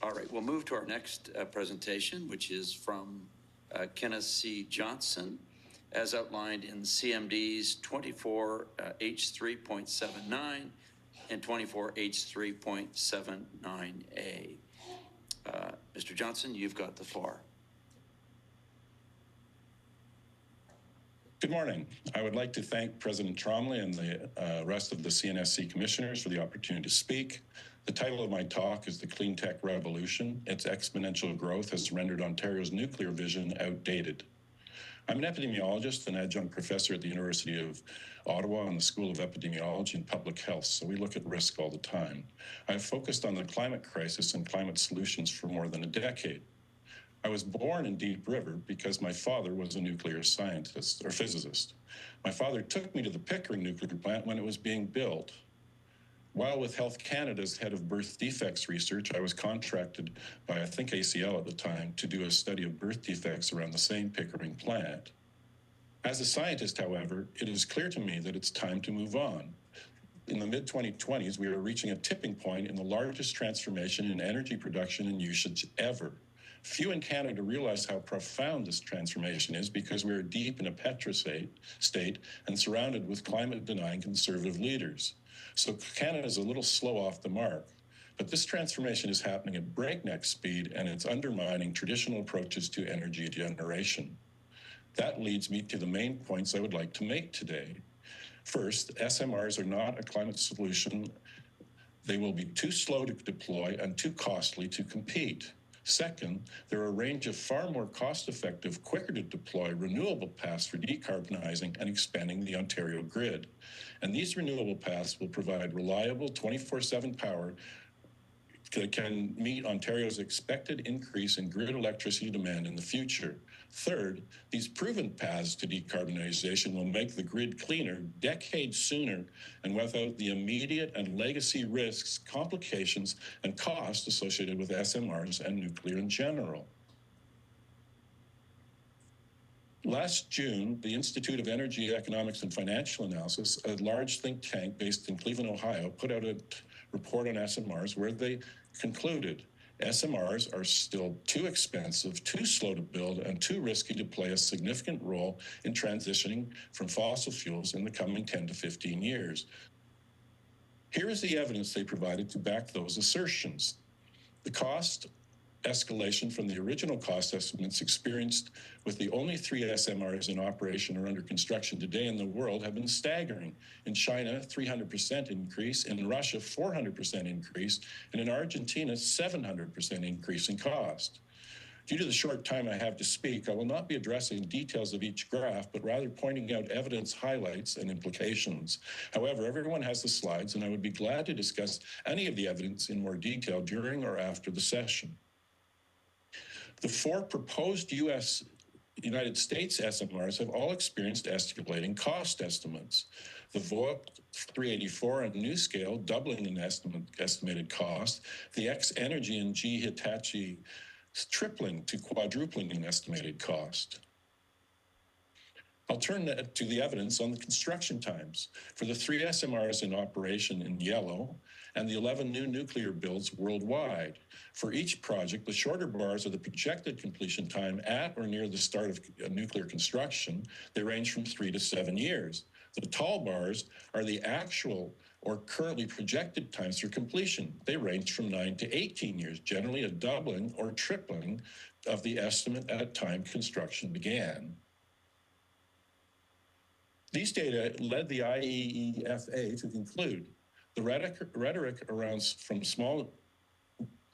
All right, we'll move to our next presentation, which is from Kenneth C. Johnson, as outlined in CMDs 24H3.79 and 24H3.79A. Mr. Johnson, you've got the floor. Good morning. I would like to thank President Tromley and the rest of the CNSC commissioners for the opportunity to speak. The title of my talk is The Cleantech Revolution. Its exponential growth has rendered Ontario's nuclear vision outdated. I'm an epidemiologist and adjunct professor at the University of Ottawa in the School of Epidemiology and Public Health, so we look at risk all the time. I've focused on the climate crisis and climate solutions for more than a decade. I was born in Deep River because my father was a nuclear scientist or physicist. My father took me to the Pickering nuclear plant when it was being built. While with Health Canada's head of birth defects research, I was contracted by, I think, ACL at the time to do a study of birth defects around the same Pickering plant. As a scientist, however, it is clear to me that it's time to move on. In the mid-2020s, we are reaching a tipping point in the largest transformation in energy production and usage ever. Few in Canada realize how profound this transformation is because we are deep in a petrostate state and surrounded with climate-denying conservative leaders. So Canada is a little slow off the mark. But this transformation is happening at breakneck speed, and it's undermining traditional approaches to energy generation. That leads me to the main points I would like to make today. First, SMRs are not a climate solution. They will be too slow to deploy and too costly to compete. Second, there are a range of far more cost-effective, quicker to deploy renewable paths for decarbonizing and expanding the Ontario grid. And these renewable paths will provide reliable 24/7 power that can meet Ontario's expected increase in grid electricity demand in the future. Third, these proven paths to decarbonization will make the grid cleaner decades sooner and without the immediate and legacy risks, complications, and costs associated with SMRs and nuclear in general. Last June, the Institute of Energy, Economics, and Financial Analysis, a large think tank based in Cleveland, Ohio, put out a report on SMRs where they concluded SMRs are still too expensive, too slow to build, and too risky to play a significant role in transitioning from fossil fuels in the coming 10 to 15 years. Here is the evidence they provided to back those assertions. The cost escalation from the original cost estimates experienced with the only 3 SMRs in operation or under construction today in the world have been staggering. In China, 300% increase, in Russia, 400% increase, and in Argentina, 700% increase in cost. Due to the short time I have to speak, I will not be addressing details of each graph, but rather pointing out evidence, highlights, and implications. However, everyone has the slides, and I would be glad to discuss any of the evidence in more detail during or after the session. The 4 proposed United States SMRs have all experienced escalating cost estimates. The Voigt 384 and NuScale doubling in estimated cost, the X-Energy and G Hitachi tripling to quadrupling in estimated cost. I'll turn to the evidence on the construction times. For the 3 SMRs in operation in yellow and the 11 new nuclear builds worldwide. For each project, the shorter bars are the projected completion time at or near the start of nuclear construction. They range from 3 to 7 years. The tall bars are the actual or currently projected times for completion. They range from 9 to 18 years, generally a doubling or tripling of the estimate at time construction began. These data led the IEEFA to conclude the rhetoric around from small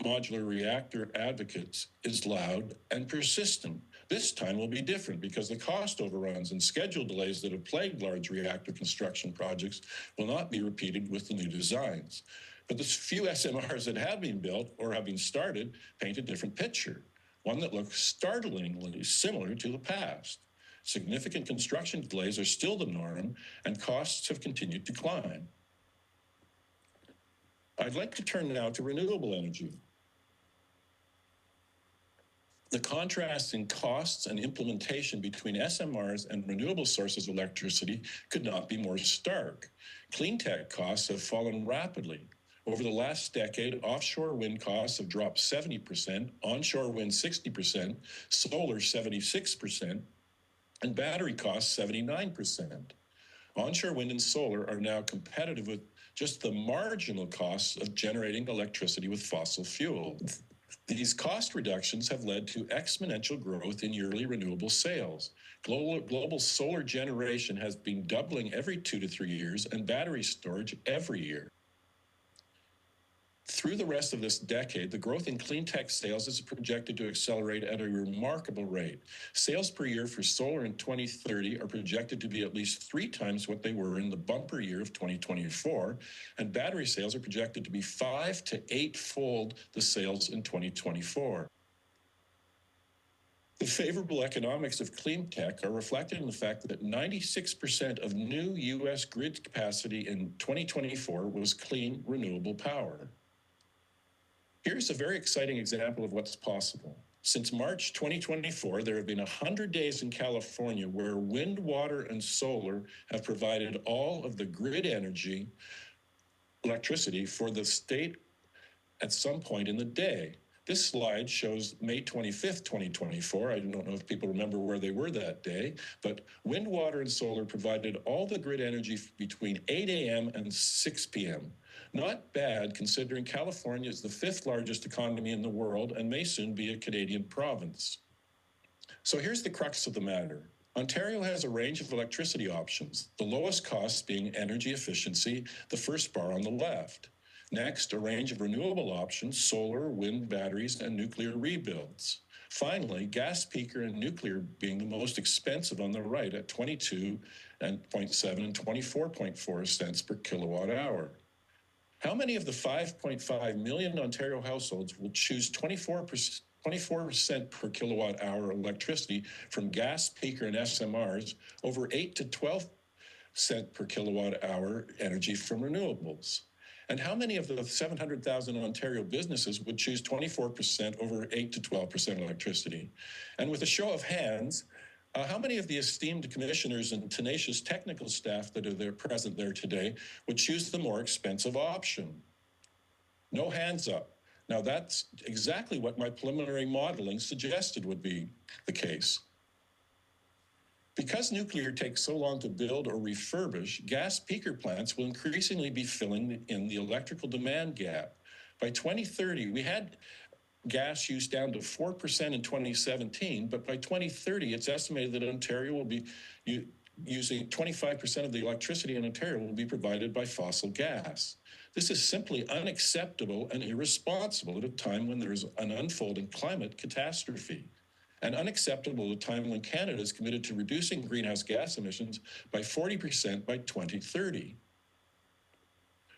modular reactor advocates is loud and persistent. This time will be different because the cost overruns and schedule delays that have plagued large reactor construction projects will not be repeated with the new designs. But the few SMRs that have been built or have been started paint a different picture, one that looks startlingly similar to the past. Significant construction delays are still the norm, and costs have continued to climb. I'd like to turn now to renewable energy. The contrast in costs and implementation between SMRs and renewable sources of electricity could not be more stark. Cleantech costs have fallen rapidly. Over the last decade, offshore wind costs have dropped 70%, onshore wind 60%, solar 76%, and battery costs 79%. Onshore wind and solar are now competitive with just the marginal costs of generating electricity with fossil fuel. These cost reductions have led to exponential growth in yearly renewable sales. Global solar generation has been doubling every 2 to 3 years, and battery storage every year. Through the rest of this decade, the growth in Cleantech sales is projected to accelerate at a remarkable rate. Sales per year for solar in 2030 are projected to be at least 3 times what they were in the bumper year of 2024, and battery sales are projected to be 5 to 8-fold the sales in 2024. The favorable economics of Cleantech are reflected in the fact that 96% of new U.S. grid capacity in 2024 was clean, renewable power. Here's a very exciting example of what's possible. Since March 2024, there have been 100 days in California where wind, water, and solar have provided all of the grid energy, electricity for the state at some point in the day. This slide shows May 25th, 2024. I don't know if people remember where they were that day, but wind, water, and solar provided all the grid energy between 8 a.m. and 6 p.m. Not bad, considering California is the 5th largest economy in the world and may soon be a Canadian province. So here's the crux of the matter. Ontario has a range of electricity options, the lowest cost being energy efficiency, the first bar on the left. Next, a range of renewable options, solar, wind, batteries, and nuclear rebuilds. Finally, gas peaker and nuclear being the most expensive on the right at 22.7 and 24.4 cents per kilowatt hour. How many of the 5.5 million Ontario households will choose 24 cent per kilowatt hour electricity from gas peaker and SMRs over 8 to 12 cent per kilowatt hour energy from renewables? And how many of the 700,000 Ontario businesses would choose 24% over 8 to 12% electricity? And with a show of hands, how many of the esteemed commissioners and tenacious technical staff that are present there today would choose the more expensive option? No hands up. Now that's exactly what my preliminary modeling suggested would be the case. Because nuclear takes so long to build or refurbish, gas peaker plants will increasingly be filling in the electrical demand gap. By 2030, we had gas use down to 4% in 2017, but by 2030, it's estimated that Ontario will be using 25% of the electricity in Ontario will be provided by fossil gas. This is simply unacceptable and irresponsible at a time when there is an unfolding climate catastrophe, and unacceptable at a time when Canada is committed to reducing greenhouse gas emissions by 40% by 2030.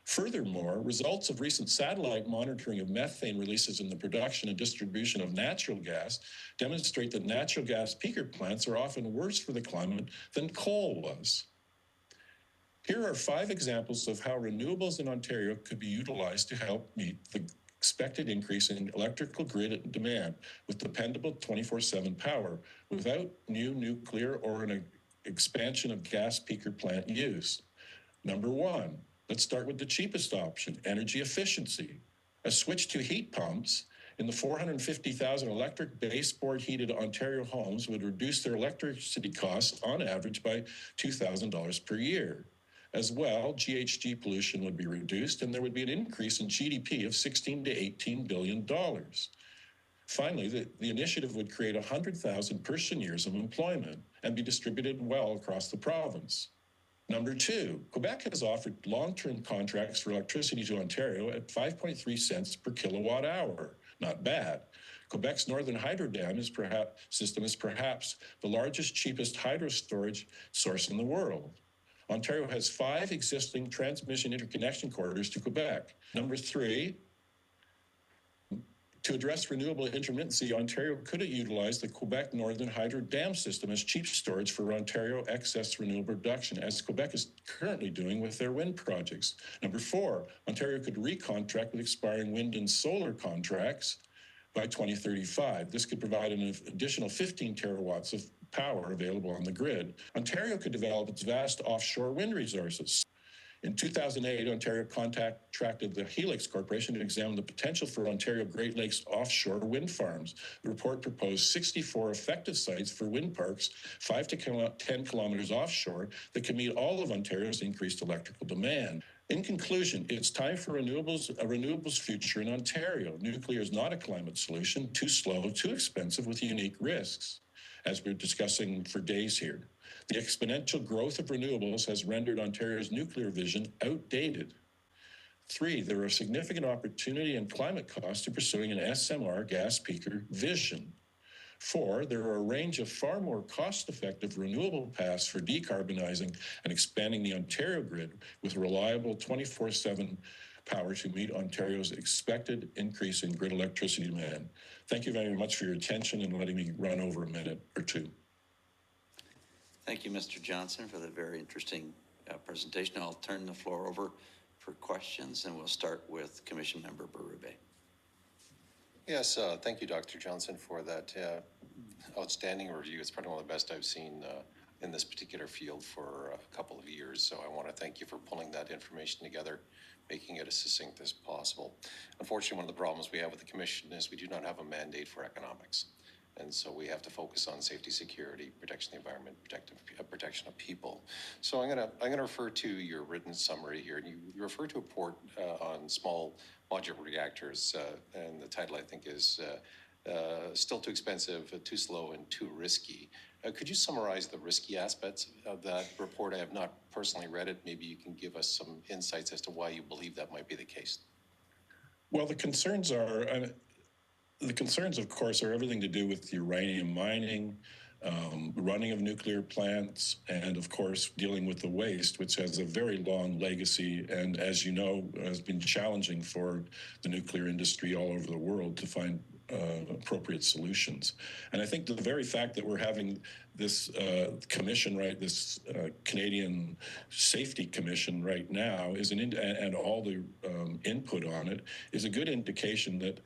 Furthermore, results of recent satellite monitoring of methane releases in the production and distribution of natural gas demonstrate that natural gas peaker plants are often worse for the climate than coal was. Here are 5 examples of how renewables in Ontario could be utilized to help meet the expected increase in electrical grid demand with dependable 24/7 power without new nuclear or an expansion of gas peaker plant use. Number 1, let's start with the cheapest option, energy efficiency. A switch to heat pumps in the 450,000 electric baseboard heated Ontario homes would reduce their electricity costs on average by $2,000 per year. As well, GHG pollution would be reduced and there would be an increase in GDP of $16 to $18 billion. Finally, the initiative would create 100,000 person years of employment and be distributed well across the province. Number 2, Quebec has offered long-term contracts for electricity to Ontario at 5.3 cents per kilowatt hour. Not bad. Quebec's Northern Hydro Dam system is perhaps the largest, cheapest hydro storage source in the world. Ontario has 5 existing transmission interconnection corridors to Quebec. Number 3, to address renewable intermittency, Ontario could have utilized the Quebec Northern Hydro Dam system as cheap storage for Ontario excess renewable production, as Quebec is currently doing with their wind projects. Number 4, Ontario could recontract with expiring wind and solar contracts by 2035. This could provide an additional 15 terawatts of power available on the grid. Ontario could develop its vast offshore wind resources. In 2008, Ontario contracted the Helix Corporation to examine the potential for Ontario Great Lakes offshore wind farms. The report proposed 64 effective sites for wind parks, 5 to 10 kilometers offshore, that can meet all of Ontario's increased electrical demand. In conclusion, it's time for a renewables future in Ontario. Nuclear is not a climate solution, too slow, too expensive, with unique risks, as we're discussing for days here. The exponential growth of renewables has rendered Ontario's nuclear vision outdated. 3, there are significant opportunity and climate costs to pursuing an SMR gas peaker vision. 4, there are a range of far more cost-effective renewable paths for decarbonizing and expanding the Ontario grid with reliable 24/7 power to meet Ontario's expected increase in grid electricity demand. Thank you very much for your attention and letting me run over a minute or two. Thank you, Mr. Johnson, for the very interesting presentation. I'll turn the floor over for questions, and we'll start with Commission Member Berube. Yes, thank you, Dr. Johnson, for that outstanding review. It's probably one of the best I've seen in this particular field for a couple of years. So I want to thank you for pulling that information together, making it as succinct as possible. Unfortunately, one of the problems we have with the Commission is we do not have a mandate for economics. And so we have to focus on safety, security, protection of the environment, protection of people. So I'm gonna refer to your written summary here. And you refer to a report on small modular reactors, and the title, I think, is still too expensive, too slow, and too risky. Could you summarize the risky aspects of that report? I have not personally read it. Maybe you can give us some insights as to why you believe that might be the case. Well, the concerns, of course, are everything to do with uranium mining, running of nuclear plants, and, of course, dealing with the waste, which has a very long legacy and, as you know, has been challenging for the nuclear industry all over the world to find appropriate solutions. And I think the very fact that we're having this commission, right, this Canadian Safety Commission right now is and all the input on it is a good indication that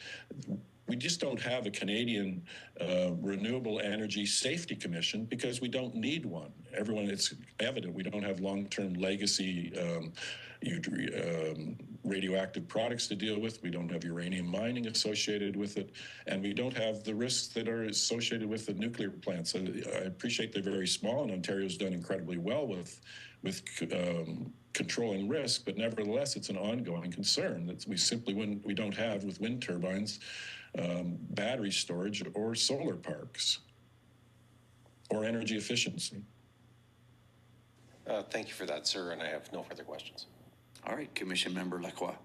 we just don't have a Canadian Renewable Energy Safety Commission because we don't need one. It's evident we don't have long-term legacy radioactive products to deal with. We don't have uranium mining associated with it, and we don't have the risks that are associated with the nuclear plants. I appreciate they're very small, and Ontario's done incredibly well with controlling risk, but nevertheless, it's an ongoing concern that we don't have with wind turbines, battery storage, or solar parks, or energy efficiency. Thank you for that, sir, and I have no further questions. All right, Commission Member Lacroix.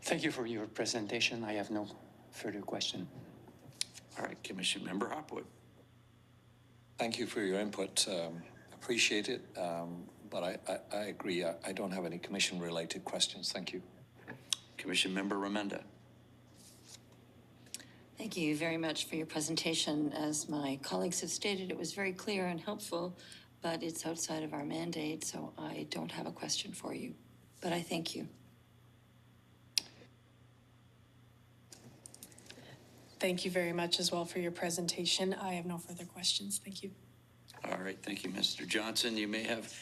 Thank you for your presentation. I have no further question. All right, Commission Member Hopwood. Thank you for your input. Appreciate it. But I agree. I don't have any commission-related questions. Thank you. Commission Member Remenda. Thank you very much for your presentation. As my colleagues have stated, it was very clear and helpful, but it's outside of our mandate, so I don't have a question for you. But I thank you. Thank you very much as well for your presentation. I have no further questions. Thank you. All right, thank you, Mr. Johnson. You may have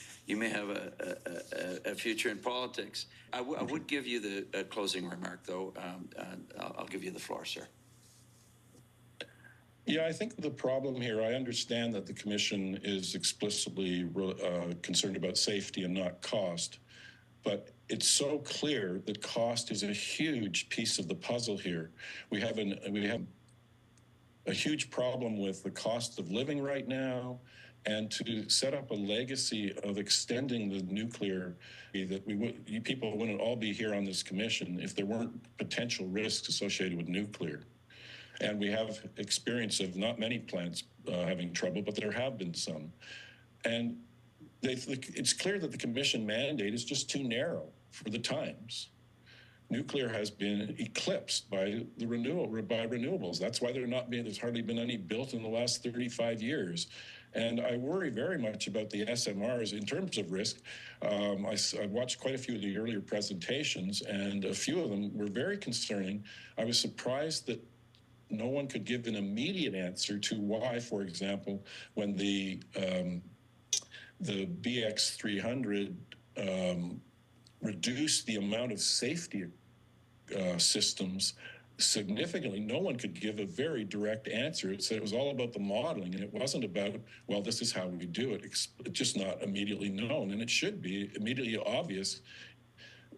a future in politics. I would give you the closing remark, though. I'll give you the floor, sir. Yeah, I think the problem here, I understand that the Commission is explicitly concerned about safety and not cost, but it's so clear that cost is a huge piece of the puzzle here. We have a huge problem with the cost of living right now, and to set up a legacy of extending the nuclear, that you people wouldn't all be here on this commission if there weren't potential risks associated with nuclear. And we have experience of not many plants having trouble, but there have been some. And it's clear that the Commission mandate is just too narrow for the times. Nuclear has been eclipsed by renewables. That's why there's hardly been any built in the last 35 years. And I worry very much about the SMRs in terms of risk. I watched quite a few of the earlier presentations, and a few of them were very concerning. I was surprised that no one could give an immediate answer to why, for example, when the BX300 reduce the amount of safety systems significantly. No one could give a very direct answer. It said it was all about the modeling, and it wasn't about, well, this is how we do it. It's just not immediately known, and it should be immediately obvious.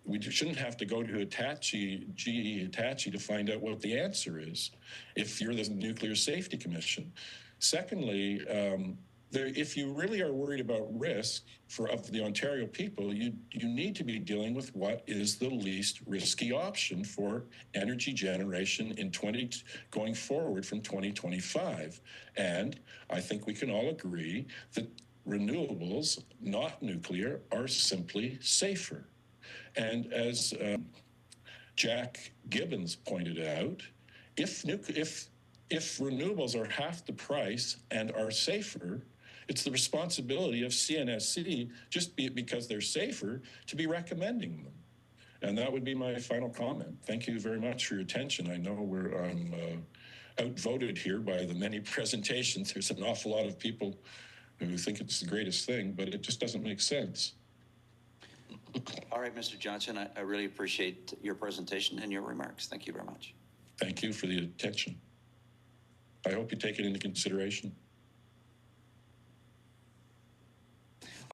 We shouldn't have to go to GE Hitachi to find out what the answer is if you're the Nuclear Safety Commission. Secondly, if you really are worried about risk of the Ontario people, you need to be dealing with what is the least risky option for energy generation going forward from 2025. And I think we can all agree that renewables, not nuclear, are simply safer. And as Jack Gibbons pointed out, if renewables are half the price and are safer, it's the responsibility of CNSC, because they're safer, to be recommending them. And that would be my final comment. Thank you very much for your attention. I know I'm outvoted here by the many presentations. There's an awful lot of people who think it's the greatest thing, but it just doesn't make sense. All right, Mr. Johnson, I really appreciate your presentation and your remarks. Thank you very much. Thank you for the attention. I hope you take it into consideration.